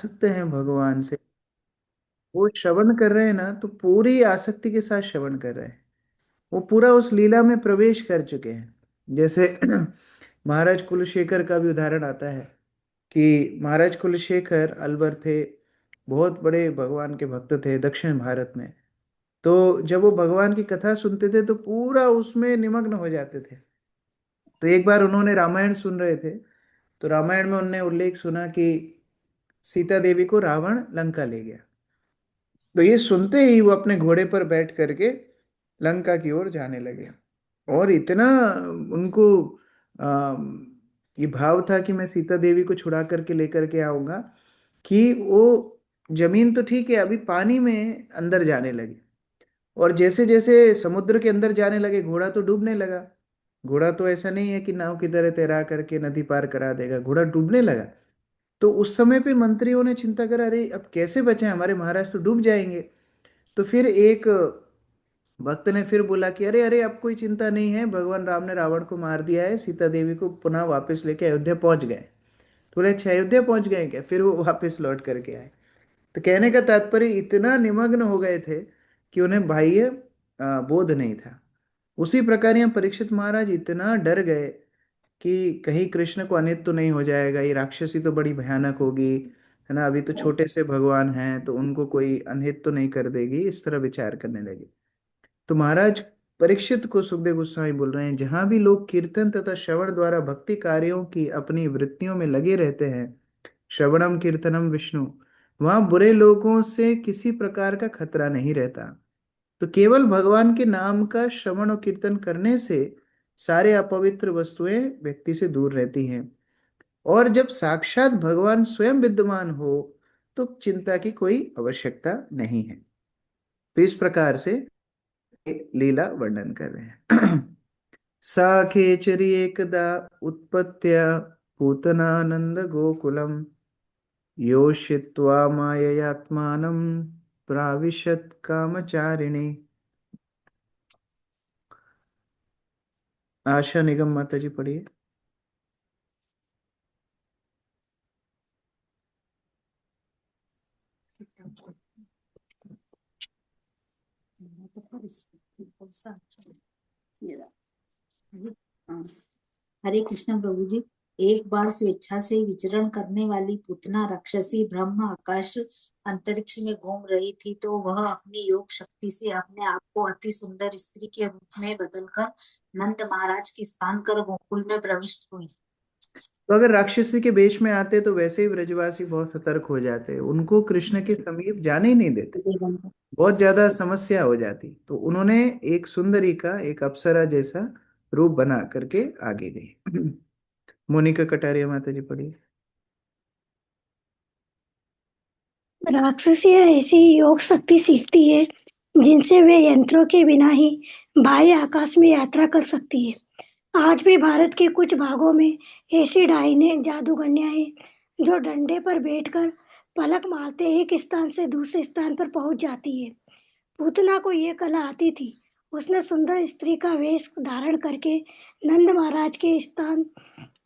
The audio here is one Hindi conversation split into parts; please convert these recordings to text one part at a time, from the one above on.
आसक्त हैं भगवान से, वो श्रवण कर रहे हैं ना, तो पूरी आसक्ति के साथ श्रवण कर रहे हैं। वो पूरा उस लीला में प्रवेश कर चुके हैं। जैसे महाराज कुलशेखर का भी उदाहरण आता है कि महाराज कुलशेखर अलवर थे, बहुत बड़े भगवान के भक्त थे दक्षिण भारत में। तो जब वो भगवान की कथा सुनते थे तो पूरा उसमें निमग्न हो जाते थे। तो एक बार उन्होंने रामायण सुन रहे थे, तो रामायण में उन्होंने उल्लेख सुना कि सीता देवी को रावण लंका ले गया। तो ये सुनते ही वो अपने घोड़े पर बैठ करके लंका की ओर जाने लगे। और इतना उनको आ, ये भाव था कि मैं सीता देवी को छुड़ा करके लेकर के आऊंगा, कि वो जमीन तो ठीक है, अभी पानी में अंदर जाने लगे। और जैसे जैसे समुद्र के अंदर जाने लगे, घोड़ा तो डूबने लगा। घोड़ा तो ऐसा नहीं है कि नाव की तरह तैरा करके नदी पार करा देगा, घोड़ा डूबने लगा। तो उस समय पे मंत्रियों ने चिंता करा, अरे अब कैसे बचे, हमारे महाराज तो डूब जाएंगे। तो फिर एक भक्त ने फिर बोला कि अरे अरे, अब कोई चिंता नहीं है, भगवान राम ने रावण को मार दिया है, सीता देवी को पुनः वापस लेके अयोध्या पहुंच गए। तो बोले अच्छा, अयोध्या पहुंच गए क्या? फिर वो वापस लौट करके आए। तो कहने का तात्पर्य, इतना निमग्न हो गए थे कि उन्हें बाह्य बोध नहीं था। उसी प्रकार यहाँ परीक्षित महाराज इतना डर गए कि कहीं कृष्ण को अनित तो नहीं हो जाएगा, ये राक्षसी तो बड़ी भयानक होगी, है ना, अभी तो छोटे से भगवान हैं, तो उनको कोई अनहित तो नहीं कर देगी, इस तरह विचार करने लगे। तो महाराज परीक्षित को सुखदेव गोस्वामी बोल रहे हैं, जहां भी लोग कीर्तन तथा श्रवण द्वारा भक्ति कार्यों की अपनी वृत्तियों में लगे रहते हैं, श्रवणम कीर्तनम विष्णु, वहां बुरे लोगों से किसी प्रकार का खतरा नहीं रहता। तो केवल भगवान के नाम का श्रवण और कीर्तन करने से सारे अपवित्र वस्तुएं व्यक्ति से दूर रहती हैं। और जब साक्षात भगवान स्वयं विद्यमान हो, तो चिंता की कोई आवश्यकता नहीं है। तो इस प्रकार से लीला वर्णन कर रहे हैं। सा खेचरी एकदा उत्पत्त्य पूतनानंद गोकुलम, योषित्वा माययात्मानं प्राविशत् कामचारिणी। आशा निगम माता जी पढ़िए। हरे कृष्ण प्रभु जी। एक बार स्वेच्छा से विचरण करने वाली पूतना राक्षसी ब्रह्म आकाश अंतरिक्ष में घूम रही थी, तो वह अपनी योग शक्ति से अपने आप को अति सुंदर स्त्री के रूप में बदलकर नंद महाराज के स्थान कर गोकुल में प्रविष्ट हुई। तो अगर राक्षसी के वेश में आते तो वैसे ही ब्रजवासी बहुत सतर्क हो जाते, उनको कृष्ण के समीप जाने ही नहीं देते, बहुत ज्यादा समस्या हो जाती। तो उन्होंने एक सुंदरी का, एक अप्सरा जैसा रूप बना करके आगे गई। मोनिका कटारिया माता जी पढ़िए। राक्षसियां ऐसी योग शक्ति सीखती है जिनसे वे यंत्रों के बिना ही बाह्य आकाश में यात्रा कर सकती है। आज भी भारत के कुछ भागों में ऐसी डाइनें जादूगरनियां हैं जो डंडे पर बैठकर पलक मारते एक स्थान से दूसरे स्थान पर पहुंच जाती है। पूतना को ये कला आती थी। उसने सुंदर स्त्री का वेश धारण करके नंद महाराज के स्थान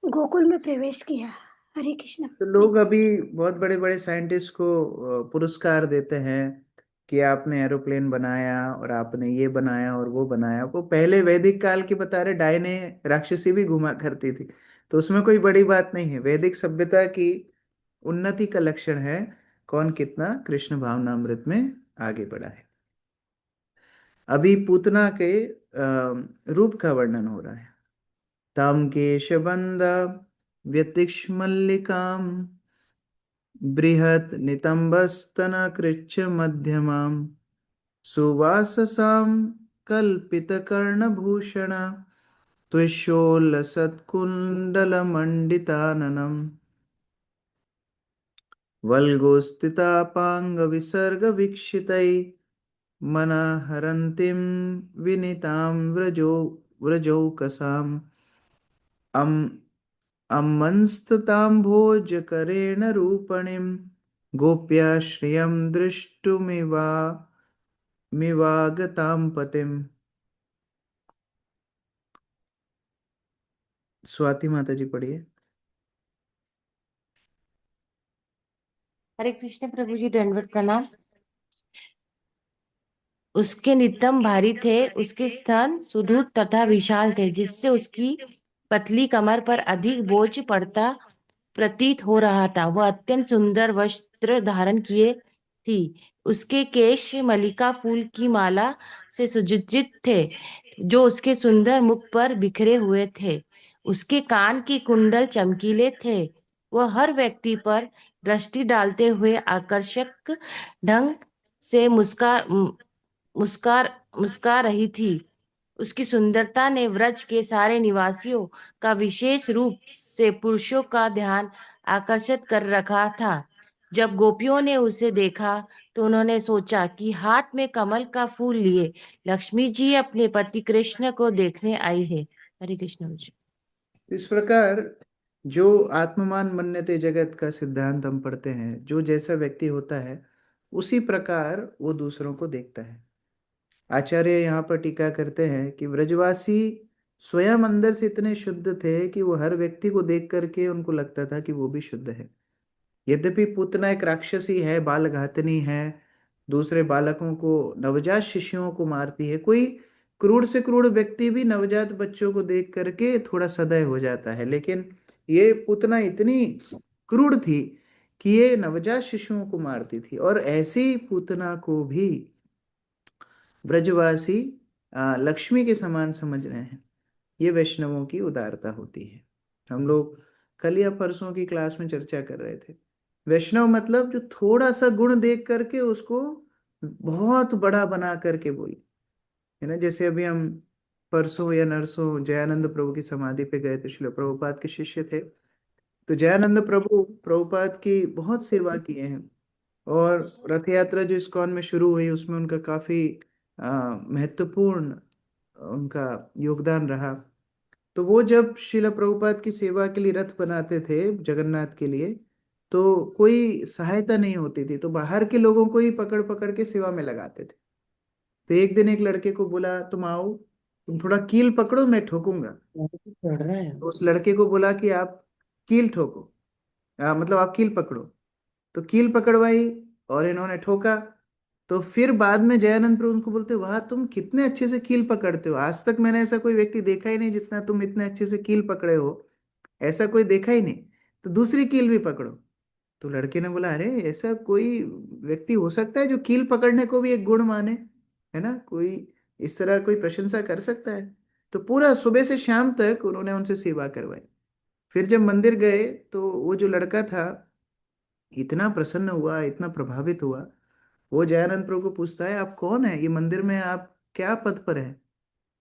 गोकुल में प्रवेश किया। हरे कृष्ण। तो लोग अभी बहुत बड़े बड़े साइंटिस्ट को पुरस्कार देते हैं कि आपने एरोप्लेन बनाया और आपने ये बनाया और वो बनाया। वो पहले वैदिक काल की बता रहे, डायने राक्षसी भी घुमा करती थी। तो उसमें कोई बड़ी बात नहीं है, वैदिक सभ्यता की उन्नति का लक्षण है कौन कितना कृष्ण भावनामृत में आगे बढ़ा है। अभी पूतना के रूप का वर्णन हो रहा है। ताम केशबंद व्यतिक्ष्मल्लिकाम बृहत् नितंबस्तनकृच्छ मध्यमां सुवाससां कल्पितकर्णभूषण त्विषोल्लसत्कुण्डलमण्डिताननं वल्गोस्थितापाङ्गविसर्गवीक्षितैः मनहरन्तीं विनीतां व्रजौकसाम् अम् अम्मंस्तताम्भोजकरेण रूपणीं गोप्या श्रियं मिवागतां पतिम्। स्वाति माता जी पढ़िए। हरे कृष्ण प्रभु जी, दंडवत प्रणाम। उसके नितंब भारी थे, उसके स्तन सुदृढ़ तथा विशाल थे, जिससे उसकी पतली कमर पर अधिक बोझ पड़ता प्रतीत हो रहा था। वह अत्यंत सुंदर वस्त्र धारण किए थी। उसके केश मल्लिका फूल की माला से सुसज्जित थे, जो उसके सुंदर मुख पर बिखरे हुए थे। उसके कान की कुंडल चमकीले थे। वह हर व्यक्ति पर दृष्टि डालते हुए आकर्षक ढंग से मुस्का मुस्का रही थी। उसकी सुंदरता ने व्रज के सारे निवासियों का विशेष रूप से पुरुषों का ध्यान आकर्षित कर रखा था। जब गोपियों ने उसे देखा तो उन्होंने सोचा कि हाथ में कमल का फूल लिए लक्ष्मी जी अपने पति कृष्ण को देखने आई है। हरे कृष्ण जी। इस प्रकार जो आत्ममान मन्यते जगत का सिद्धांत हम पढ़ते हैं, जो जैसा व्यक्ति होता है उसी प्रकार वो दूसरों को देखता है। आचार्य यहाँ पर टीका करते हैं कि ब्रजवासी स्वयं अंदर से इतने शुद्ध थे कि वो हर व्यक्ति को देख करके उनको लगता था कि वो भी शुद्ध है। यद्यपि पूतना एक राक्षसी है, बाल घातनी है, दूसरे बालकों को, नवजात शिशुओं को मारती है। कोई क्रूर से क्रूर व्यक्ति भी नवजात बच्चों को देख करके थोड़ा सदय हो जाता है, लेकिन ये पूतना इतनी क्रूर थी कि ये नवजात शिशुओं को मारती थी। और ऐसी पूतना को भी ब्रजवासी लक्ष्मी के समान समझ रहे हैं। ये वैष्णवों की उदारता होती है। हम लोग कल या परसों की क्लास में चर्चा कर रहे थे, वैष्णव मतलब जो थोड़ा सा गुण देख करके उसको बहुत बड़ा बना करके बोले, है ना। जैसे अभी हम परसों या नरसों जयानंद प्रभु की समाधि पे गए थे, श्रील प्रभुपाद के शिष्य थे। तो जयानंद प्रभु प्रभुपाद की बहुत सेवा किए हैं। और रथ यात्रा जो इस्कॉन में शुरू हुई उसमें उनका काफी महत्वपूर्ण उनका योगदान रहा। तो वो जब शिला प्रभुपाद की सेवा के लिए रथ बनाते थे जगन्नाथ के लिए, तो कोई सहायता नहीं होती थी, तो बाहर के लोगों को ही पकड़ पकड़ के सेवा में लगाते थे। तो एक दिन एक लड़के को बोला, तुम आओ, तुम थोड़ा कील पकड़ो, मैं ठोकूंगा। चढ़ रहा है। तो उस लड़के को बोला कि आप कील ठोको, मतलब आप कील पकड़ो। तो कील पकड़वाई और इन्होंने ठोका। तो फिर बाद में जयानंद प्रभु उनको बोलते, वाह तुम कितने अच्छे से कील पकड़ते हो, आज तक मैंने ऐसा कोई व्यक्ति देखा ही नहीं जितना तुम इतने अच्छे से कील पकड़े हो, ऐसा कोई देखा ही नहीं। तो दूसरी कील भी पकड़ो। तो लड़के ने बोला, अरे ऐसा कोई व्यक्ति हो सकता है जो कील पकड़ने को भी एक गुण माने, है ना, कोई इस तरह कोई प्रशंसा कर सकता है। तो पूरा सुबह से शाम तक उन्होंने उनसे सेवा करवाई। फिर जब मंदिर गए तो वो जो लड़का था इतना प्रसन्न हुआ, इतना प्रभावित हुआ। वो जयानंद प्रभु को पूछता है, आप कौन है, ये मंदिर में आप क्या पद पर है?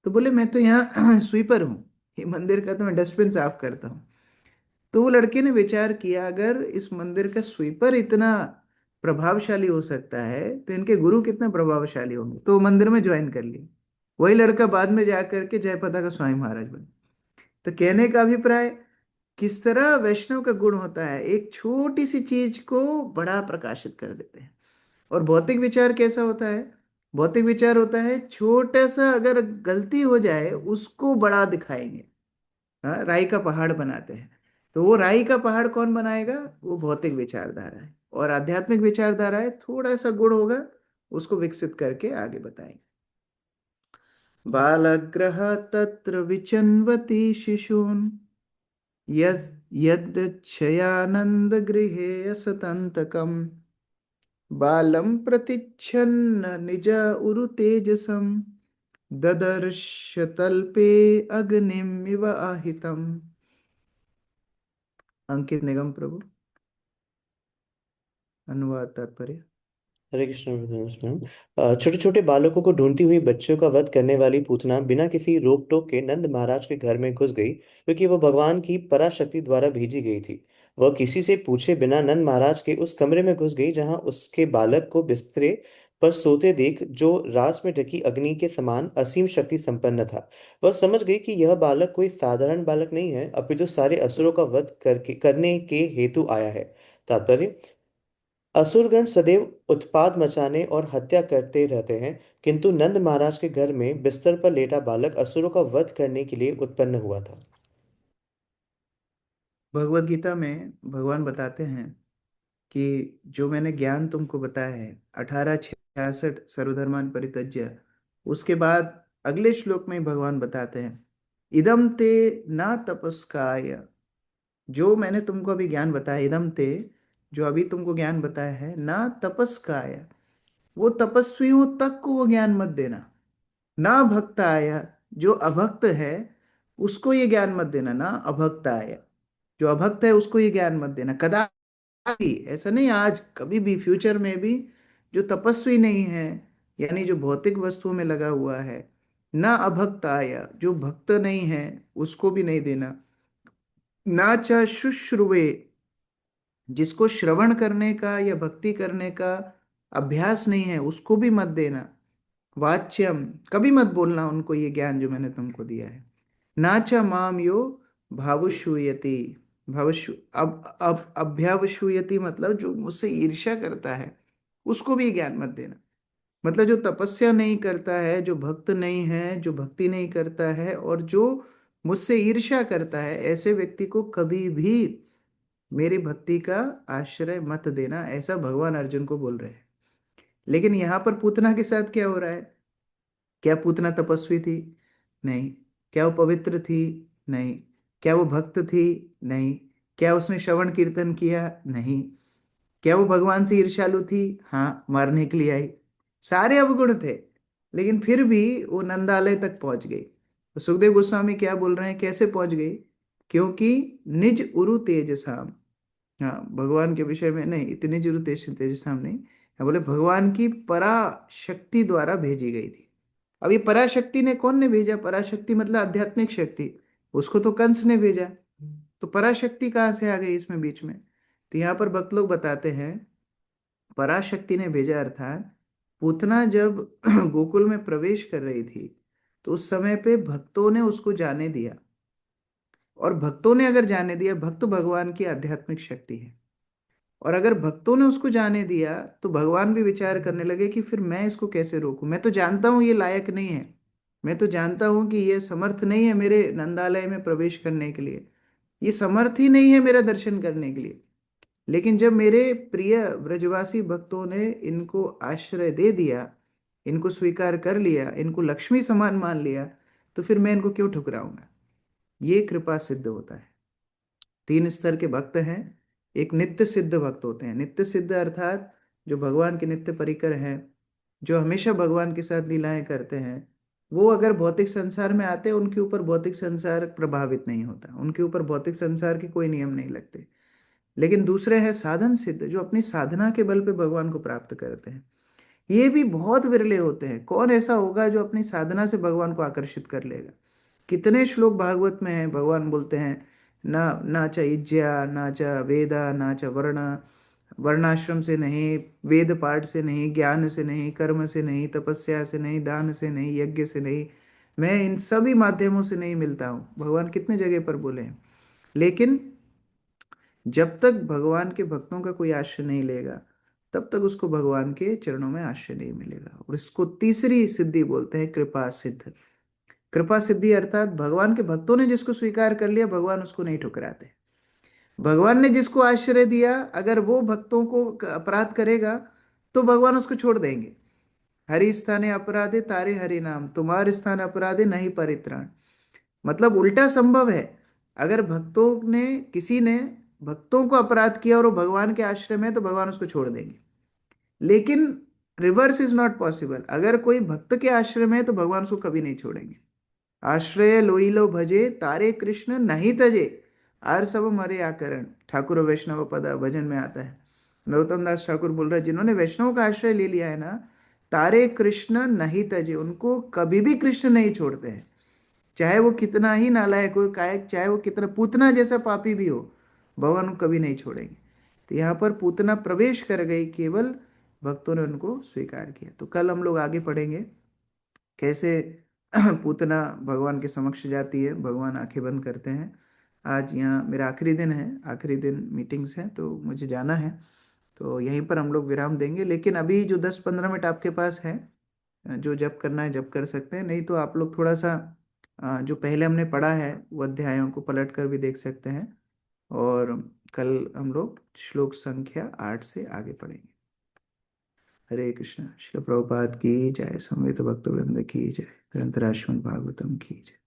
तो बोले, मैं तो यहाँ स्वीपर हूँ, ये मंदिर का तो मैं डस्टबिन साफ करता हूँ। तो वो लड़के ने विचार किया, अगर इस मंदिर का स्वीपर इतना प्रभावशाली हो सकता है तो इनके गुरु कितना प्रभावशाली होंगे। तो वो मंदिर में ज्वाइन कर लिया। वही लड़का बाद में जाकर के जयपदा का स्वामी महाराज बने। तो कहने का अभिप्राय, किस तरह वैष्णव का गुण होता है, एक छोटी सी चीज को बड़ा प्रकाशित कर देते हैं। और भौतिक विचार कैसा होता है? भौतिक विचार होता है छोटा सा अगर गलती हो जाए उसको बड़ा दिखाएंगे। हाँ, राई का पहाड़ बनाते हैं। तो वो राई का पहाड़ कौन बनाएगा? वो भौतिक विचारधारा है। और आध्यात्मिक विचारधारा है, थोड़ा सा गुण होगा उसको विकसित करके आगे बताएंगे। बालग्रह तत्र विचन्वती शिशून् यद् गृहे असतंतकम् बालं प्रतिच्छन्न निज उरु तेजसं ददर्श तल्पे अग्निमिव आहितम्। अंकित निगम प्रभु, अनुवाद तात्पर्य। हरे कृष्ण। छोटे छोटे बालकों को ढूंढती हुई बच्चों का वध करने वाली पूतना बिना किसी रोक टोक के नंद महाराज के घर में घुस गई, क्योंकि वह भगवान की पराशक्ति द्वारा भेजी गई थी। वह किसी से पूछे बिना नंद महाराज के उस कमरे में घुस गई जहां उसके बालक को बिस्तरे पर सोते देख, जो रास में ढकी अग्नि के समान असीम शक्ति संपन्न था, वह समझ गई कि यह बालक कोई साधारण बालक नहीं है, अपितु सारे असुरों का वध करने के हेतु आया है। तात्पर्य: असुरगण सदैव उत्पाद मचाने और हत्या करते रहते हैं, किंतु नंद महाराज के घर में बिस्तर पर लेटा बालक असुरों का वध करने के लिए उत्पन्न हुआ था। भगवत गीता में भगवान बताते हैं कि जो मैंने ज्ञान तुमको बताया है 1866 सर्वधर्मान परित्यज्य, उसके बाद अगले श्लोक में भगवान बताते हैं इदम ते न तपस्काय। जो मैंने तुमको अभी ज्ञान बताया इदम ते, जो अभी तुमको ज्ञान बताया है, ना तपस्काय, वो तपस्वियों तक को वो ज्ञान मत देना। ना भक्ताय, जो अभक्त है उसको ये ज्ञान मत देना। ना अभक्ताय, जो अभक्त है उसको ये ज्ञान मत देना कदापि। ऐसा नहीं, आज कभी भी, फ्यूचर में भी। जो तपस्वी नहीं है, यानी जो भौतिक वस्तुओं में लगा हुआ है, ना अभक्ताय, जो भक्त नहीं है उसको भी नहीं देना। ना च शुश्रुवे, जिसको श्रवण करने का या भक्ति करने का अभ्यास नहीं है उसको भी मत देना। वाच्यम, कभी मत बोलना उनको ये ज्ञान जो मैंने तुमको दिया है। ना च माम यो भावश्रूयति, भवशु अब अभ्यावश्रूयति मतलब जो मुझसे ईर्ष्या करता है उसको भी ज्ञान मत देना। मतलब जो तपस्या नहीं करता है, जो भक्त नहीं है, जो भक्ति नहीं करता है और जो मुझसे ईर्ष्या करता है, ऐसे व्यक्ति को कभी भी मेरी भक्ति का आश्रय मत देना, ऐसा भगवान अर्जुन को बोल रहे हैं। लेकिन यहाँ पर पूतना के साथ क्या हो रहा है? क्या पूतना तपस्वी थी? नहीं। क्या वो पवित्र थी? नहीं। क्या वो भक्त थी? नहीं। क्या उसने श्रवण कीर्तन किया? नहीं। क्या वो भगवान से ईर्ष्यालु थी? हाँ, मारने के लिए आई। सारे अवगुण थे, लेकिन फिर भी वो नंदालय तक पहुंच गई। तो सुखदेव गोस्वामी क्या बोल रहे हैं, कैसे पहुंच गई? क्योंकि निज उरु तेजसाम, हाँ भगवान के विषय में नहीं, इतनी जरूर तेजसाम नहीं, यहाँ बोले भगवान की पराशक्ति द्वारा भेजी गई थी। अब ये पराशक्ति ने, कौन ने भेजा? पराशक्ति मतलब आध्यात्मिक शक्ति, उसको तो कंस ने भेजा। तो पराशक्ति कहाँ से आ गई इसमें बीच में? तो यहाँ पर भक्त लोग बताते हैं पराशक्ति ने भेजा, अर्थात पूतना जब गोकुल में प्रवेश कर रही थी तो उस समय पे भक्तों ने उसको जाने दिया। और भक्तों ने अगर जाने दिया, भक्त भगवान की आध्यात्मिक शक्ति है, और अगर भक्तों ने उसको जाने दिया तो भगवान भी विचार करने लगे कि फिर मैं इसको कैसे रोकूं। मैं तो जानता हूं ये लायक नहीं है, मैं तो जानता हूं कि ये समर्थ नहीं है मेरे नंदालय में प्रवेश करने के लिए, ये समर्थ ही नहीं है मेरा दर्शन करने के लिए। लेकिन जब मेरे प्रिय ब्रजवासी भक्तों ने इनको आश्रय दे दिया, इनको स्वीकार कर लिया, इनको लक्ष्मी समान मान लिया, तो फिर मैं इनको क्यों ठुकराऊंगा? ये कृपा सिद्ध होता है। तीन स्तर के भक्त हैं। एक नित्य सिद्ध भक्त होते हैं। नित्य सिद्ध अर्थात जो भगवान के नित्य परिकर हैं, जो हमेशा भगवान के साथ लीलाएं करते हैं। वो अगर भौतिक संसार में आते हैं, उनके ऊपर भौतिक संसार प्रभावित नहीं होता, उनके ऊपर भौतिक संसार के कोई नियम नहीं लगते। लेकिन दूसरे हैं साधन सिद्ध, जो अपनी साधना के बल पे भगवान को प्राप्त करते हैं। ये भी बहुत विरले होते हैं। कौन ऐसा होगा जो अपनी साधना से भगवान को आकर्षित कर लेगा? कितने श्लोक भागवत में हैं, भगवान बोलते हैं ना ना च इज्या ना च वेदा ना च वर्ण, वर्णाश्रम से नहीं, वेद पाठ से नहीं, ज्ञान से नहीं, कर्म से नहीं, तपस्या से नहीं, दान से नहीं, यज्ञ से नहीं, मैं इन सभी माध्यमों से नहीं मिलता हूँ। भगवान कितने जगह पर बोले हैं। लेकिन जब तक भगवान के भक्तों का कोई आश्रय नहीं लेगा, तब तक उसको भगवान के चरणों में आश्रय नहीं मिलेगा। और इसको तीसरी सिद्धि बोलते हैं कृपा सिद्ध। कृपा सिद्धि अर्थात भगवान के भक्तों ने जिसको स्वीकार कर लिया, भगवान उसको नहीं ठुकराते। भगवान ने जिसको आश्रय दिया, अगर वो भक्तों को अपराध करेगा तो भगवान उसको छोड़ देंगे। हरि स्थाने अपराधे तारे हरि नाम, तुम्हारे स्थान अपराधे नहीं परित्राण। मतलब उल्टा संभव है। अगर भक्तों ने, किसी ने भक्तों को अपराध किया और वो भगवान के आश्रय में है, तो भगवान उसको छोड़ देंगे। लेकिन रिवर्स इज नॉट पॉसिबल। अगर कोई भक्त के आश्रय में है तो भगवान उसको कभी नहीं छोड़ेंगे। आश्रय लोइलो भजे तारे कृष्ण नहीं तजे, आर सब मरे आकरण, ठाकुर वैष्णव पद भजन में आता है। नरोत्तम दास ठाकुर बोल रहे हैं जिन्होंने वैष्णव का आश्रय ले लिया है ना, तारे कृष्ण नहीं तजे, उनको कभी भी कृष्ण नहीं छोड़ते हैं। चाहे वो कितना ही नालायक हो, कायक, चाहे वो कितना पूतना जैसा पापी भी हो, भगवान उनको कभी नहीं छोड़ेंगे। तो यहाँ पर पूतना प्रवेश कर गई, केवल भक्तों ने उनको स्वीकार किया। तो कल हम लोग आगे पढ़ेंगे कैसे पूतना भगवान के समक्ष जाती है, भगवान आंखें बंद करते हैं। आज यहाँ मेरा आखिरी दिन है, आखिरी दिन मीटिंग्स हैं तो मुझे जाना है, तो यहीं पर हम लोग विराम देंगे। लेकिन अभी जो 10-15 मिनट आपके पास है, जो जप करना है जप कर सकते हैं, नहीं तो आप लोग थोड़ा सा जो पहले हमने पढ़ा है वो अध्यायों को पलट कर भी देख सकते हैं। और कल हम लोग श्लोक संख्या 8 से आगे पढ़ेंगे। हरे कृष्णा। श्रील प्रभुपाद की जय। समवेत भक्तवृंद की जय। ग्रंथराज श्रीमद् भागवतम की जय।